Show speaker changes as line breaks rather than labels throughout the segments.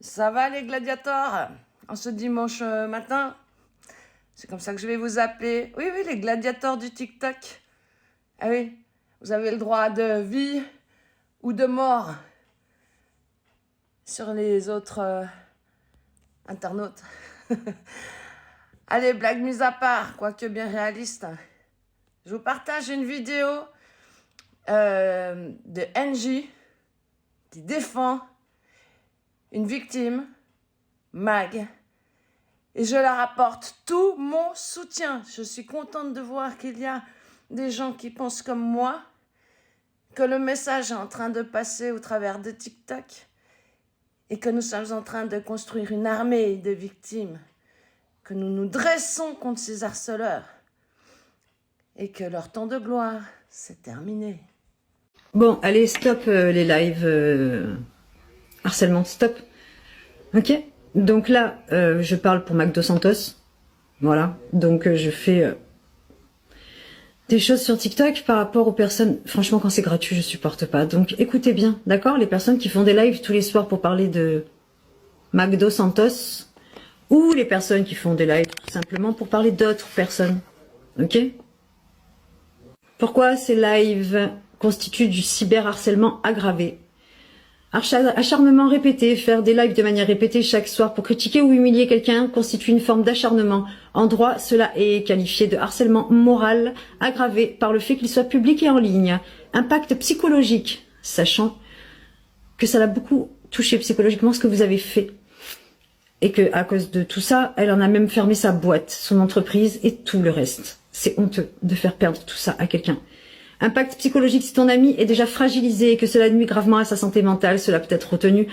Ça va les gladiateurs? En ce dimanche matin, c'est comme ça que je vais vous appeler. Oui, oui, les gladiateurs du TikTok. Ah oui, vous avez le droit de vie ou de mort sur les autres internautes. Allez, blague mise à part, quoique bien réaliste. Je vous partage une vidéo de NJ qui défend une victime, Mag, et je leur apporte tout mon soutien. Je suis contente de voir qu'il y a des gens qui pensent comme moi, que le message est en train de passer au travers de TikTok et que nous sommes en train de construire une armée de victimes, que nous nous dressons contre ces harceleurs et que leur temps de gloire, c'est terminé.
Bon, allez, stop les lives harcèlement, stop. Ok. Donc là, je parle pour Mac Dos Santos. Voilà. Donc je fais des choses sur TikTok par rapport aux personnes. Franchement, quand c'est gratuit, je supporte pas. Donc écoutez bien, d'accord? Les personnes qui font des lives tous les soirs pour parler de Mac Dos Santos, ou les personnes qui font des lives tout simplement pour parler d'autres personnes. Ok? Pourquoi ces lives constituent du cyberharcèlement aggravé? Acharnement répété, faire des lives de manière répétée chaque soir pour critiquer ou humilier quelqu'un constitue une forme d'acharnement. En droit, cela est qualifié de harcèlement moral aggravé par le fait qu'il soit public et en ligne. Impact psychologique, sachant que ça l'a beaucoup touché psychologiquement ce que vous avez fait. Et que à cause de tout ça, elle en a même fermé sa boîte, son entreprise et tout le reste. C'est honteux de faire perdre tout ça à quelqu'un. Impact psychologique, si ton ami est déjà fragilisé et que cela nuit gravement à sa santé mentale, cela peut être retenu.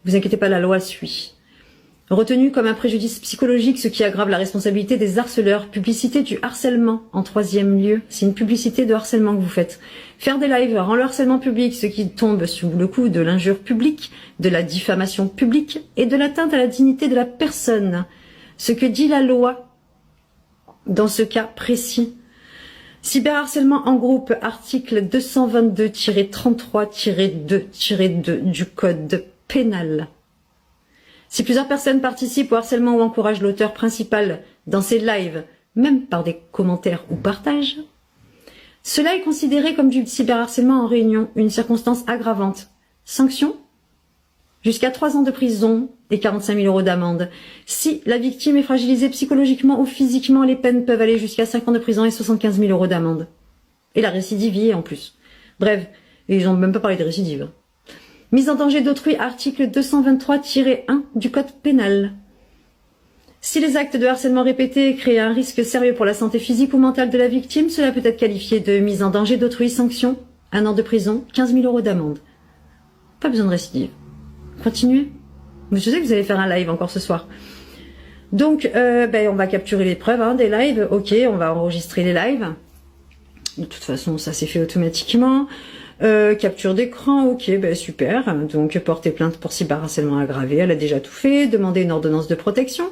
Vous inquiétez pas, la loi suit. Retenu comme un préjudice psychologique, ce qui aggrave la responsabilité des harceleurs. Publicité du harcèlement, en troisième lieu. C'est une publicité de harcèlement que vous faites. Faire des lives rend le harcèlement public, ce qui tombe sous le coup de l'injure publique, de la diffamation publique et de l'atteinte à la dignité de la personne. Ce que dit la loi dans ce cas précis. Cyberharcèlement en groupe, article 222-33-2-2 du code pénal. Si plusieurs personnes participent au harcèlement ou encouragent l'auteur principal dans ses lives, même par des commentaires ou partages, cela est considéré comme du cyberharcèlement en réunion, une circonstance aggravante. Sanction ? Jusqu'à 3 ans de prison et 45 000 € d'amende. Si la victime est fragilisée psychologiquement ou physiquement, les peines peuvent aller jusqu'à 5 ans de prison et 75 000 € d'amende. Et la récidive y est en plus. Bref, ils n'ont même pas parlé de récidive. Mise en danger d'autrui, article 223-1 du code pénal. Si les actes de harcèlement répétés créent un risque sérieux pour la santé physique ou mentale de la victime, cela peut être qualifié de mise en danger d'autrui, sanction, 1 an de prison, 15 000 € d'amende. Pas besoin de récidive. Continuez. Je sais que vous allez faire un live encore ce soir. Donc, on va capturer les preuves des lives. Ok, on va enregistrer les lives. De toute façon, ça s'est fait automatiquement. Capture d'écran, ok, super. Donc, porter plainte pour cyberharcèlement aggravé, elle a déjà tout fait. Demander une ordonnance de protection.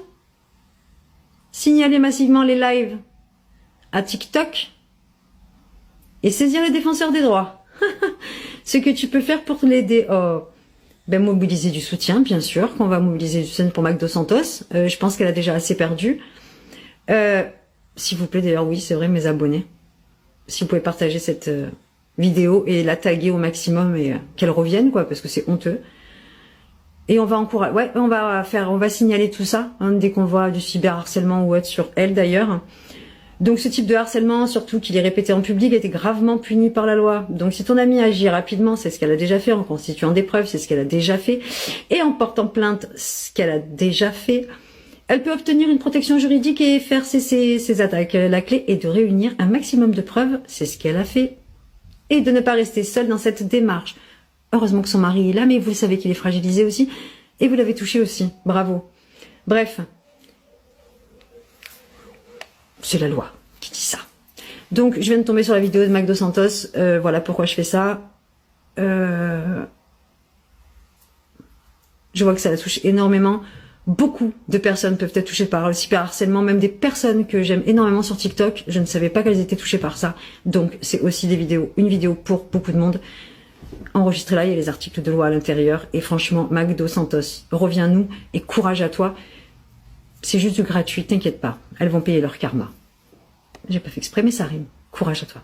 Signaler massivement les lives à TikTok. Et saisir les défenseurs des droits. Ce que tu peux faire pour l'aider. Oh. Mobiliser du soutien, bien sûr, qu'on va mobiliser du soutien pour Mac Dos Santos. Je pense qu'elle a déjà assez perdu. S'il vous plaît, d'ailleurs, oui, c'est vrai, mes abonnés. Si vous pouvez partager cette vidéo et la taguer au maximum et qu'elle revienne, quoi, parce que c'est honteux. Et on va encourager, ouais, on va signaler tout ça, dès qu'on voit du cyberharcèlement ou autre sur elle, d'ailleurs. Donc ce type de harcèlement, surtout qu'il est répété en public, a été gravement puni par la loi. Donc si ton amie agit rapidement, c'est ce qu'elle a déjà fait, en constituant des preuves, c'est ce qu'elle a déjà fait, et en portant plainte, ce qu'elle a déjà fait, elle peut obtenir une protection juridique et faire cesser ses attaques. La clé est de réunir un maximum de preuves, c'est ce qu'elle a fait, et de ne pas rester seule dans cette démarche. Heureusement que son mari est là, mais vous le savez qu'il est fragilisé aussi, et vous l'avez touché aussi. Bravo. Bref. C'est la loi qui dit ça. Donc, je viens de tomber sur la vidéo de Mac Dos Santos. Voilà pourquoi je fais ça. Je vois que ça la touche énormément. Beaucoup de personnes peuvent être touchées par le cyberharcèlement, même des personnes que j'aime énormément sur TikTok. Je ne savais pas qu'elles étaient touchées par ça. Donc, c'est aussi une vidéo pour beaucoup de monde. enregistrez-la, il y a les articles de loi à l'intérieur. Et franchement, Magdo Santos, reviens-nous et courage à toi. C'est juste du gratuit, t'inquiète pas. Elles vont payer leur karma. J'ai pas fait exprès, mais ça rime. Courage à toi.